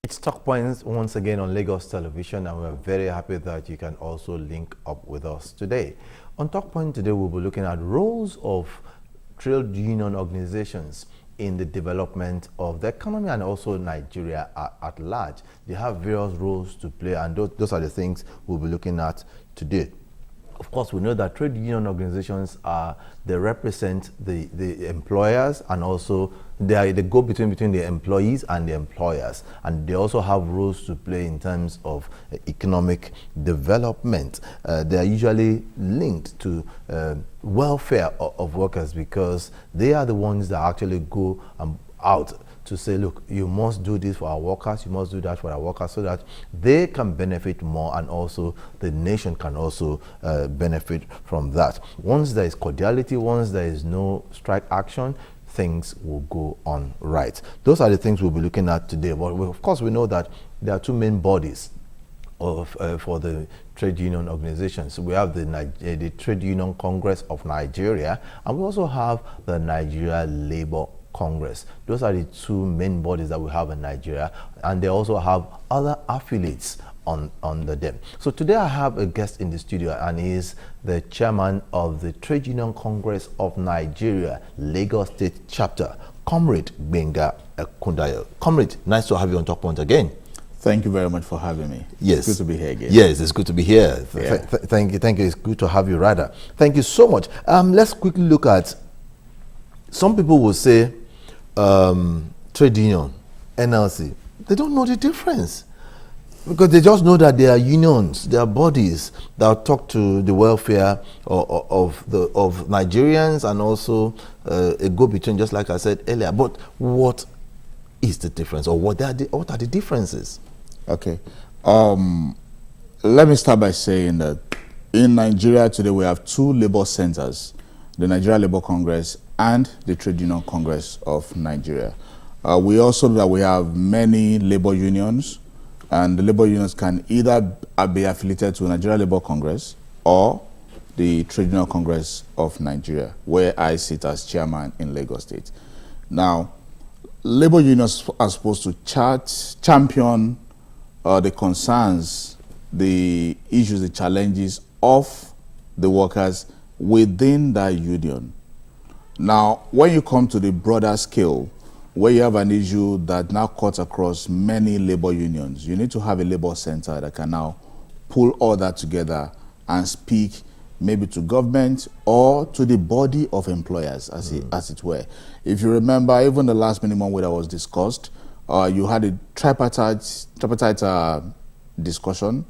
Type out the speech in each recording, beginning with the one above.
It's Talk Points once again on Lagos Television, and we're very happy that you can also link up with us today. On Talk Point today, we'll be looking at roles of trade union organizations in the development of the economy and also Nigeria at large. They have various roles to play, and those are the things we'll be looking at today. Of course, we know that trade union organizations they represent the employers, and also they go between the employees and the employers, and they also have roles to play in terms of economic development. They are usually linked to welfare of workers, because they are the ones that actually go out to say, look, you must do this for our workers, you must do that for our workers, so that they can benefit more, and also the nation can also benefit from that. Once there is cordiality, once there is no strike action, things will go on right. Those are the things we'll be looking at today. But of course, we know that there are two main bodies for the trade union organizations. So we have the Trade Union Congress of Nigeria, and we also have the Nigeria Labour Congress. Those are the two main bodies that we have in Nigeria, and they also have other affiliates under them. So today I have a guest in the studio, and he is the chairman of the Trade Union Congress of Nigeria, Lagos State Chapter, Comrade Gbenga Ekundayo. Comrade, nice to have you on Talk Point again. Thank you very much for having me. Yes. It's good to be here again. Yes, it's good to be here. Yeah. Thank you. It's good to have you, rather. Thank you so much. Let's quickly look at, some people will say, trade union, NLC, they don't know the difference, because they just know that they are unions, they are bodies that talk to the welfare of Nigerians, and also a go-between, just like I said earlier. But what is the difference, or what are the differences? Okay. Let me start by saying that in Nigeria today we have two labor centers, the Nigeria Labour Congress and the Trade Union Congress of Nigeria. We also know that we have many labor unions, and the labor unions can either be affiliated to Nigeria Labour Congress or the Trade Union Congress of Nigeria, where I sit as chairman in Lagos State. Now, labor unions are supposed to champion the concerns, the issues, the challenges of the workers within that union. Now, when you come to the broader scale, where you have an issue that now cuts across many labor unions, you need to have a labor center that can now pull all that together and speak maybe to government or to the body of employers, as it were. If you remember, even the last minimum wage that was discussed, you had a tripartite discussion,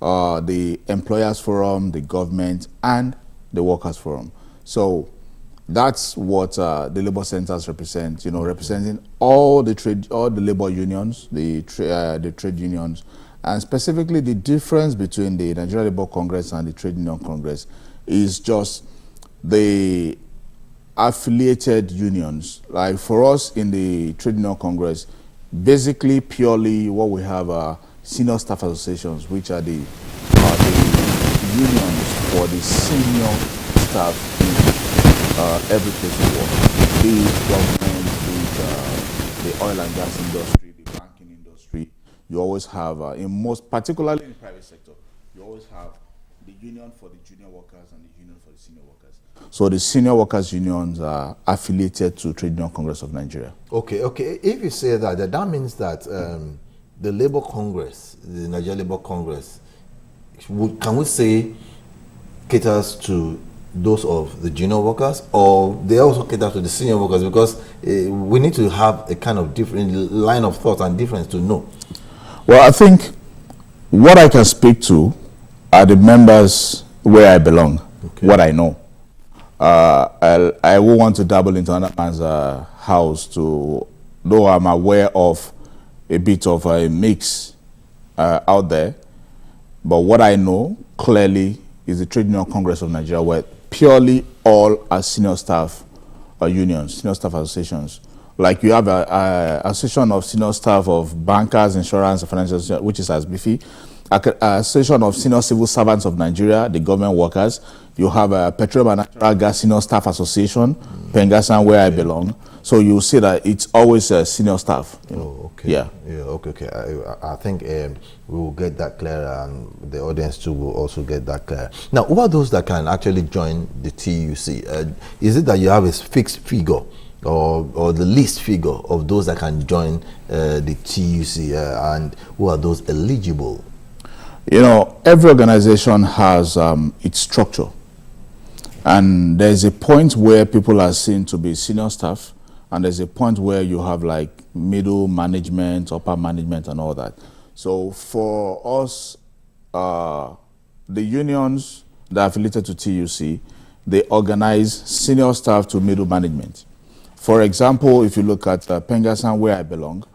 the employers forum, the government, and the workers forum. So that's what the labor centers represent, representing all the labor unions, the trade unions, and specifically the difference between the Nigeria Labour Congress and the Trade Union Congress is just the affiliated unions. Like for us in the Trade Union Congress, basically purely what we have are senior staff associations, which are the unions for the senior staff every place we work, be it government, be it the oil and gas industry, the banking industry. You always have, particularly in the private sector, you always have the union for the junior workers and the union for the senior workers. So the senior workers unions are affiliated to Trade Union Congress of Nigeria. Okay. If you say that means that the Labour Congress, the Nigeria Labour Congress, can we say caters to those of the junior workers, or they also cater to the senior workers? Because we need to have a kind of different line of thought and difference to know. Well, I think what I can speak to are the members where I belong, what I know. I will want to dabble into another man's house, though I'm aware of a bit of a mix out there. But what I know clearly is the Trade Union Congress of Nigeria, where purely all are senior staff unions, senior staff associations. Like you have a association of senior staff of bankers, insurance, and financial, which is ASBIFI, association of senior civil servants of Nigeria, the government workers. You have a petroleum and natural gas senior staff association, Pengasan, where I belong. So you see that it's always senior staff. You know? Oh, okay. Yeah. Yeah. Okay. I think we will get that clear, and the audience too will also get that clear. Now, who are those that can actually join the TUC? Is it that you have a fixed figure, or the least figure of those that can join the TUC, and who are those eligible? You know, every organization has its structure, and there's a point where people are seen to be senior staff, and there's a point where you have like middle management, upper management, and all that. So for us, the unions that are affiliated to TUC, they organize senior staff to middle management. For example, if you look at Pengasan, where I belong,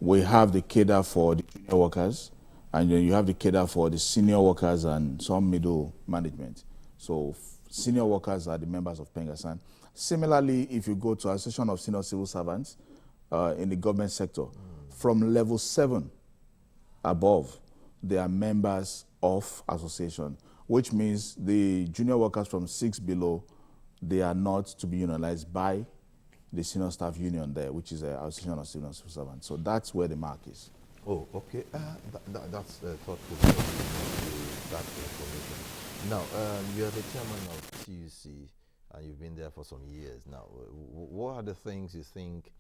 we have the cadre for the junior workers, and then you have the cadre for the senior workers and some middle management. So senior workers are the members of Pengasan. Similarly, if you go to Association of Senior Civil Servants in the government sector, from level 7 above, they are members of association, which means the junior workers from 6 below, they are not to be unionized by the senior staff union there, which is a Association of Senior Civil Servants. So that's where the mark is. Oh, okay. That's thoughtful. That information. Now, you are the chairman of TUC, and you've been there for some years now. What are the things you think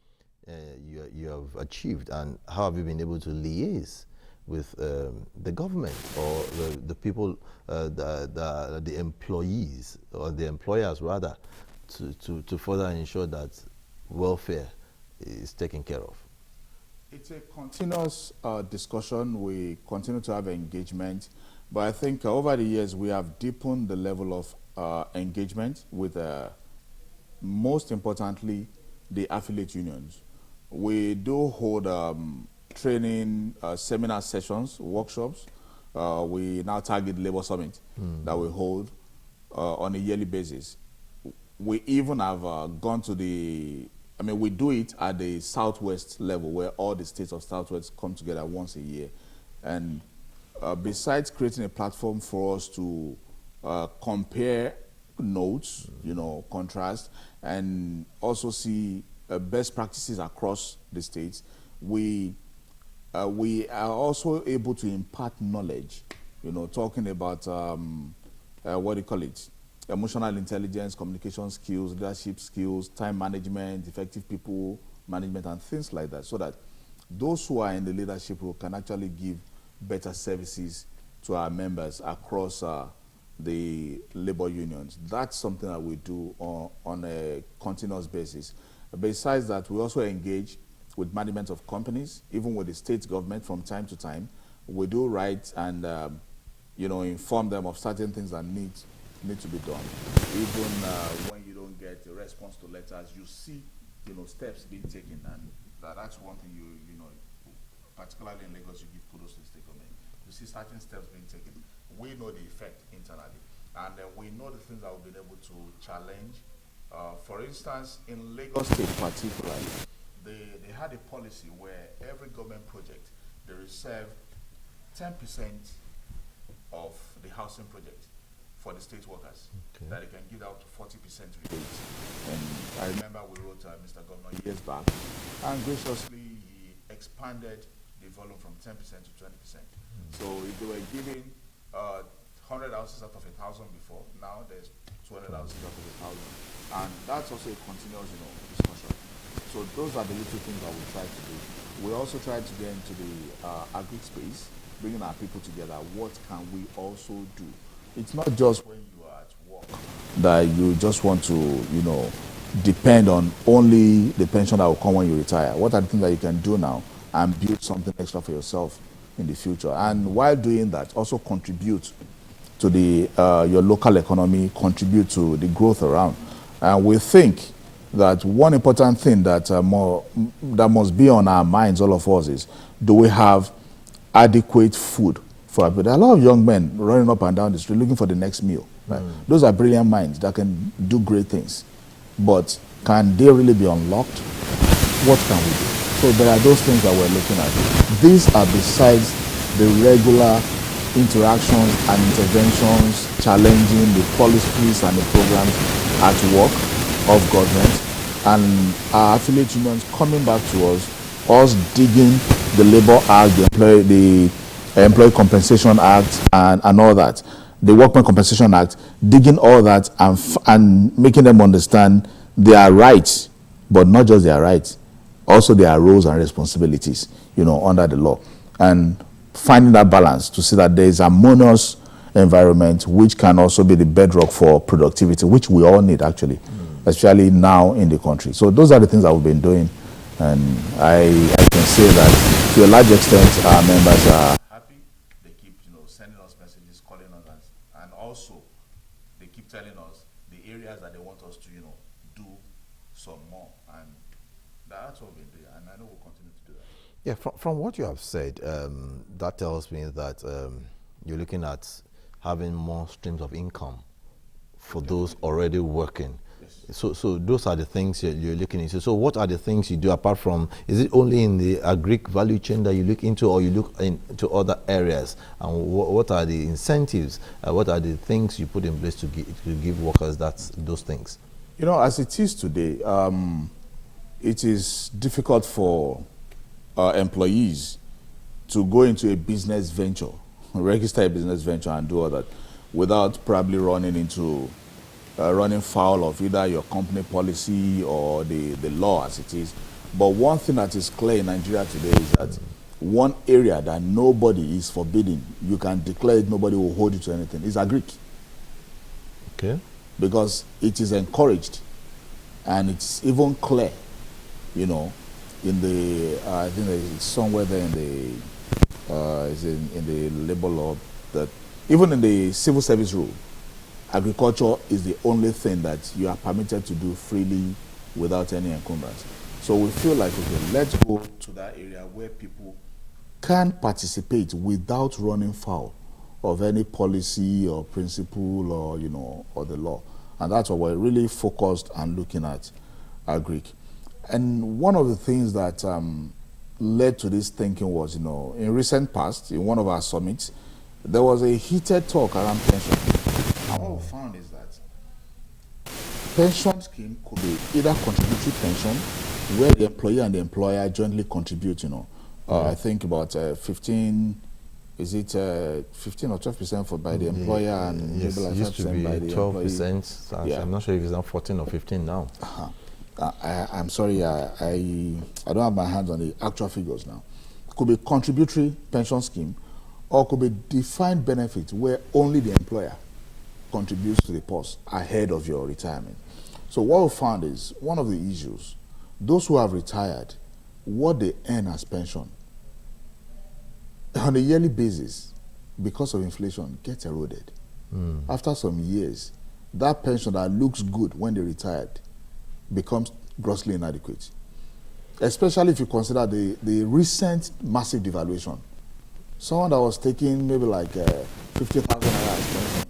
you have achieved, and how have you been able to liaise with the government or the people, the employees or the employers rather, to further ensure that welfare is taken care of? It's a continuous discussion. We continue to have engagement, but I think over the years we have deepened the level of engagement with, most importantly, the affiliate unions. We do hold training, seminar sessions, workshops. We now target Labor Summit that we hold on a yearly basis. We even have gone to we do it at the Southwest level, where all the states of Southwest come together once a year. And besides creating a platform for us to compare notes, contrast, and also see best practices across the states, we are also able to impart knowledge, talking about, what do you call it? Emotional intelligence, communication skills, leadership skills, time management, effective people management, and things like that, so that those who are in the leadership role can actually give better services to our members across the labor unions. That's something that we do on a continuous basis. Besides that, we also engage with management of companies, even with the state government from time to time. We do write and inform them of certain things that need to be done. Even when you don't get a response to letters, you see steps being taken, and that's one thing particularly in Lagos, you give kudos to the state government. You see certain steps being taken. We know the effect internally, and we know the things that we've been able to challenge. For instance, in Lagos State particularly, they had a policy where every government project, they reserve 10% of the housing project for the state workers, that they can give out to 40% rebate. And I remember we wrote Mr. Governor years back, and graciously he expanded the volume from 10% to 20%. So if they were giving 100 houses out of 1,000 before, now there's 200 houses out of 1,000. And that's also a continuous discussion. So those are the little things that we try to do. We also try to get into the agri space, bringing our people together. What can we also do? It's not just when you are at work that you just want to, depend on only the pension that will come when you retire. What are the things that you can do now and build something extra for yourself in the future? And while doing that, also contribute to the your local economy, contribute to the growth around. And we think that one important thing that that must be on our minds, all of us, is do we have adequate food for our people? There are a lot of young men running up and down the street looking for the next meal. Right? Those are brilliant minds that can do great things. But can they really be unlocked? What can we do? So there are those things that we're looking at. These are besides the regular interactions and interventions challenging the policies and the programs at work of government, and our affiliate unions coming back to us digging the Labor Act, the Employee Compensation Act, and all that, the Workmen Compensation Act, digging all that and making them understand their rights, but not just their rights, also their roles and responsibilities, under the law, and finding that balance to see that there is a harmonious environment which can also be the bedrock for productivity, which we all need actually, especially now in the country. So those are the things that we've been doing, and I can say that to a large extent our members are happy. They keep sending us messages, calling us, and also they keep telling us the areas that they want us to do some more, and that's what we've been doing, and I know we'll continue to do that. Yeah, from what you have said, that tells me that you're looking at having more streams of income for those already working. Yes. So those are the things you're looking into. So what are the things you do apart from, is it only in the agric value chain that you look into, or you look into other areas? And what are the incentives? What are the things you put in place to give workers those things? As it is today, it is difficult for employees to go into a business venture, register a business venture and do all that without probably running foul of either your company policy or the law as it is. But one thing that is clear in Nigeria today is that one area that nobody is forbidden, you can declare it, nobody will hold you to anything, is agric. Okay. Because it is encouraged and it's even clear, in the I think it's somewhere there in the labor law, that even in the civil service rule, agriculture is the only thing that you are permitted to do freely without any encumbrance. So we feel like, okay, let's go to that area where people can participate without running foul of any policy or principle or or the law, and that's what we're really focused on looking at agric. And one of the things that led to this thinking was, in recent past, in one of our summits, there was a heated talk around pension. And what we found is that pension scheme could be either contributory pension, where the employer and the employer jointly contribute, I think about 15 or 12% by the employer, and yes, maybe like 5% by the 12%. employee. I'm not sure if it's now 14 or 15 now. I'm sorry, I don't have my hands on the actual figures now. It could be contributory pension scheme, or could be defined benefit where only the employer contributes to the post ahead of your retirement. So what we found is, one of the issues, those who have retired, what they earn as pension on a yearly basis, because of inflation, gets eroded. After some years, that pension that looks good when they retired becomes grossly inadequate, especially if you consider the recent massive devaluation. Someone that was taking maybe like 50,000 naira as pension,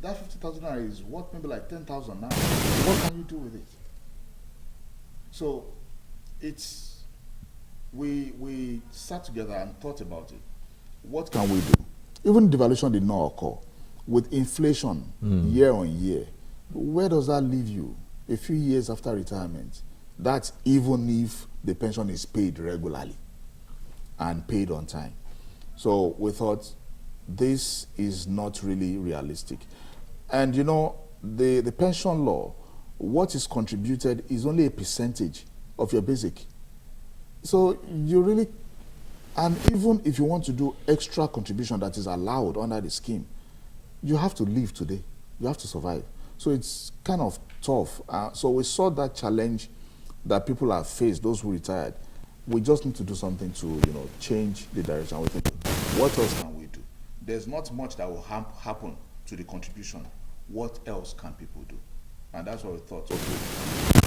that 50,000 naira is worth maybe like 10,000 now. What can you do with it? So we sat together and thought about it. What can we do? Even devaluation did not occur. With inflation year on year, where does that leave you? A few years after retirement. That's even if the pension is paid regularly and paid on time. So we thought this is not really realistic. And the pension law, what is contributed is only a percentage of your basic. So you really, and even if you want to do extra contribution that is allowed under the scheme, you have to live today. You have to survive. So it's kind of tough. So we saw that challenge that people have faced, those who retired. We just need to do something to, change the direction. We think, what else can we do? There's not much that will happen to the contribution. What else can people do? And that's what we thought.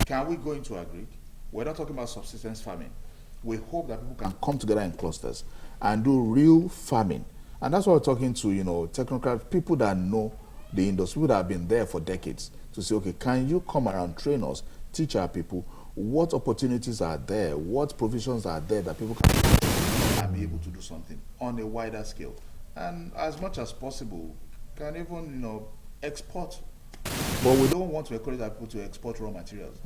Okay, Can we go into agri? We're not talking about subsistence farming. We hope that people can come together in clusters and do real farming. And that's why we're talking to, technocrats, people that know the industry, people that have been there for decades, to say, okay, can you come around, train us, teach our people what opportunities are there, what provisions are there that people can do and be able to do something on a wider scale. And as much as possible, can even, export. But we don't want to encourage our people to export raw materials.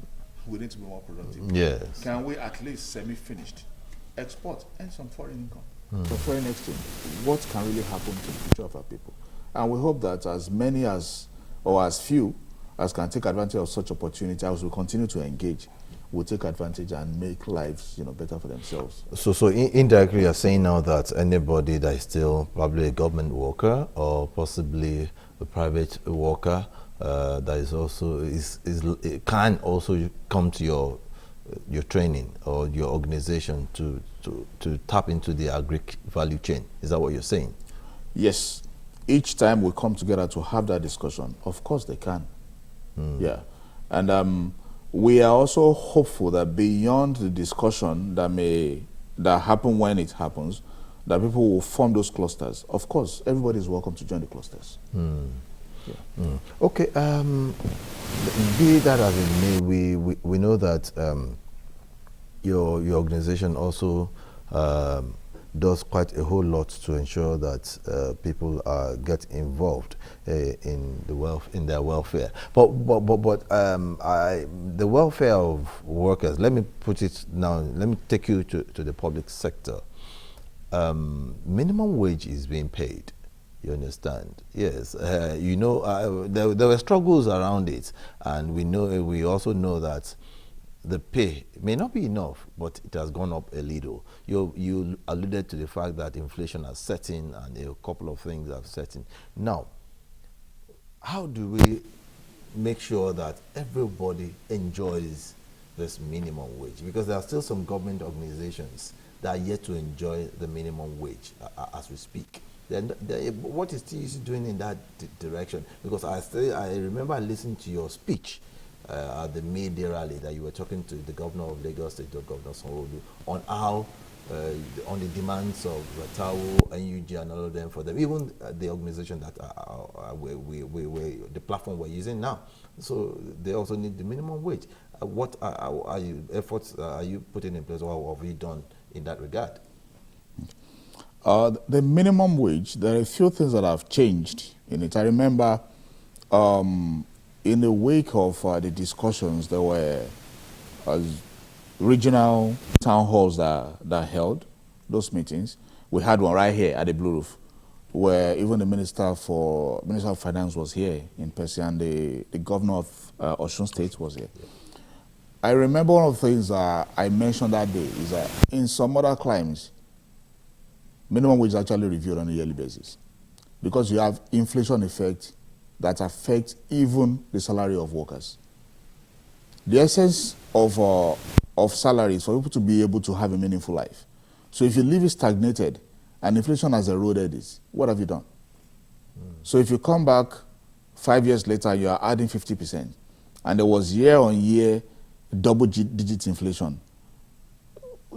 We need to be more productive. Yes. Can we at least semi-finished export and some foreign income? So foreign exchange, what can really happen to the future of our people? And we hope that as many as, or as few, as can take advantage of such opportunity, as we continue to engage, will take advantage and make lives, better for themselves. So indirectly, you're saying now that anybody that is still probably a government worker or possibly a private worker that is also can also come to your training or your organization to tap into the agri value chain. Is that what you're saying? Yes. Each time we come together to have that discussion, of course they can. Yeah. And we are also hopeful that beyond the discussion that happen when it happens, that people will form those clusters. Of course, everybody is welcome to join the clusters. Yeah. Okay. Be that as it may, we know that your organization also does quite a whole lot to ensure that people get involved in their welfare. But the welfare of workers. Let me put it now. Let me take you to the public sector. Minimum wage is being paid. You understand? Yes. There were struggles around it, and we also know that the pay may not be enough, but it has gone up a little. You alluded to the fact that inflation has set in and a couple of things have set in. Now, how do we make sure that everybody enjoys this minimum wage? Because there are still some government organizations that are yet to enjoy the minimum wage as we speak. What is TUC doing in that direction? Because I remember listening to your speech at the May Day rally that you were talking to the governor of Lagos State, Governor Sanwo-Olu, on how on the demands of TAO, NUG, and all of them for them, even the organization that the platform we're using now. So they also need the minimum wage. What efforts are you putting in place, or have you done in that regard? The minimum wage, there are a few things that have changed in it. I remember in the wake of the discussions, there were regional town halls that held those meetings. We had one right here at the Blue Roof, where even the Minister of Finance was here in person, and the Governor of Osun State was here. I remember one of the things I mentioned that day is that in some other climes, minimum wage is actually reviewed on a yearly basis, because you have inflation effect that affects even the salary of workers. The essence of salary is for people to be able to have a meaningful life. So if you leave it stagnated and inflation has eroded it, what have you done? So if you come back 5 years later, you are adding 50%, and there was year-on-year double-digit inflation,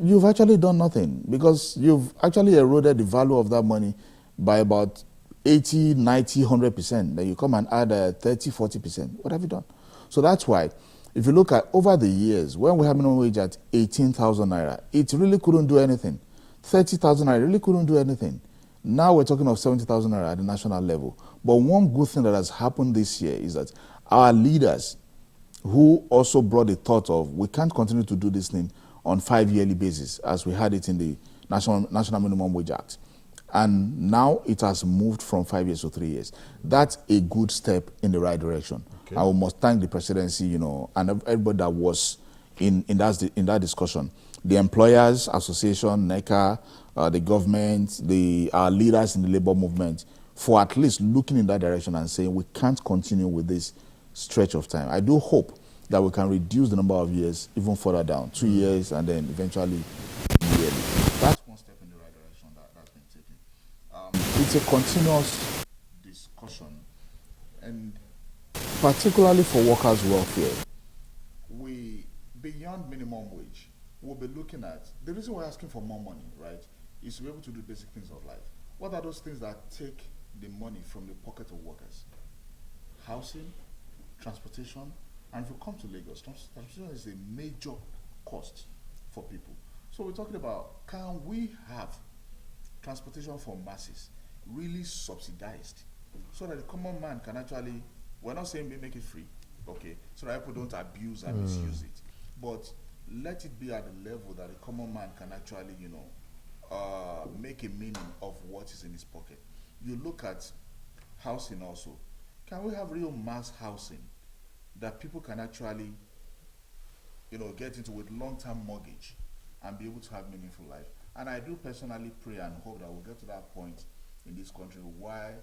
you've actually done nothing, because you've actually eroded the value of that money by about 80, 90, 100%. Then you come and add 30, 40%. What have you done? So that's why, if you look at over the years, when we have minimum wage at 18,000 naira, it really couldn't do anything. 30,000 naira really couldn't do anything. Now we're talking of 70,000 naira at the national level. But one good thing that has happened this year is that our leaders, who also brought the thought of, we can't continue to do this thing on 5-yearly basis, as we had it in the National Minimum Wage Act. And now it has moved from 5 years to 3 years. That's a good step in the right direction. Okay. I must thank the presidency, and everybody that was in that discussion. The Employers Association, NECA, the government, our leaders in the labor movement, for at least looking in that direction and saying we can't continue with this stretch of time. I do hope that we can reduce the number of years even further down, 2 years, and then eventually yearly. That's one step in the right direction that's been taken. It's a continuous discussion, and particularly for workers' welfare, we beyond minimum wage, we'll be looking at the reason we're asking for more money, right, is to be able to do basic things of life. What are those things that take the money from the pocket of workers? Housing, transportation, and if you come to Lagos, transportation is a major cost for people. So we're talking about, can we have transportation for masses really subsidized so that the common man can actually, we're not saying we make it free, okay, so that people don't abuse and misuse it, but let it be at the level that the common man can actually, make a meaning of what is in his pocket. You look at housing also. Can we have real mass housing that people can actually, get into with long-term mortgage and be able to have meaningful life? And I do personally pray and hope that we'll get to that point in this country where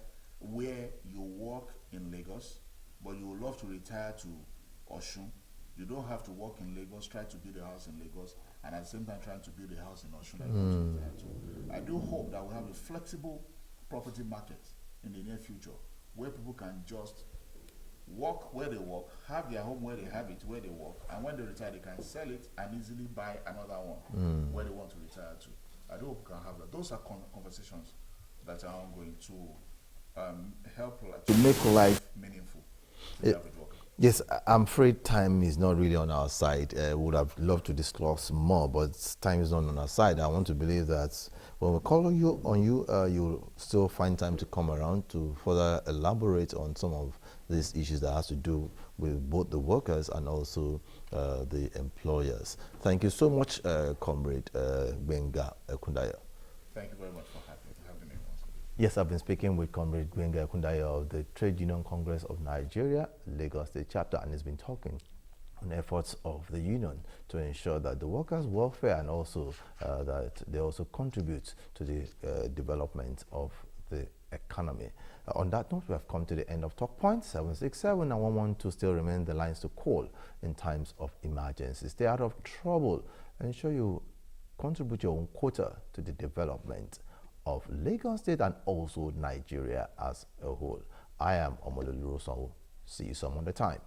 you work in Lagos, but you would love to retire to Osun. You don't have to work in Lagos, try to build a house in Lagos, and at the same time trying to build a house in Osun that you want to retire to. I do hope that we'll have a flexible property market in the near future where people can just work where they work, have their home where they have it, where they work, and when they retire, they can sell it and easily buy another one where they want to retire to. I do hope we can have that. Those are conversations that are ongoing to help to make life meaningful to the average worker. Yes, I'm afraid time is not really on our side. Would have loved to discuss more, but time is not on our side. I want to believe that when we call on you, you'll still find time to come around to further elaborate on some of these issues that has to do with both the workers and also the employers. Thank you so much, Comrade Gbenga Ekundayo. Thank you very much for having me once again. Yes, I've been speaking with Comrade Gbenga Ekundayo of the Trade Union Congress of Nigeria, Lagos State Chapter, and he's been talking on efforts of the union to ensure that the workers' welfare and also that they also contribute to the development of the economy. On that note, we have come to the end of Talk Point. 767 and 112 still remain the lines to call in times of emergency. Stay out of trouble. Ensure you contribute your own quota to the development of Lagos State and also Nigeria as a whole. I am Omololu Rosanwo. See you some other time.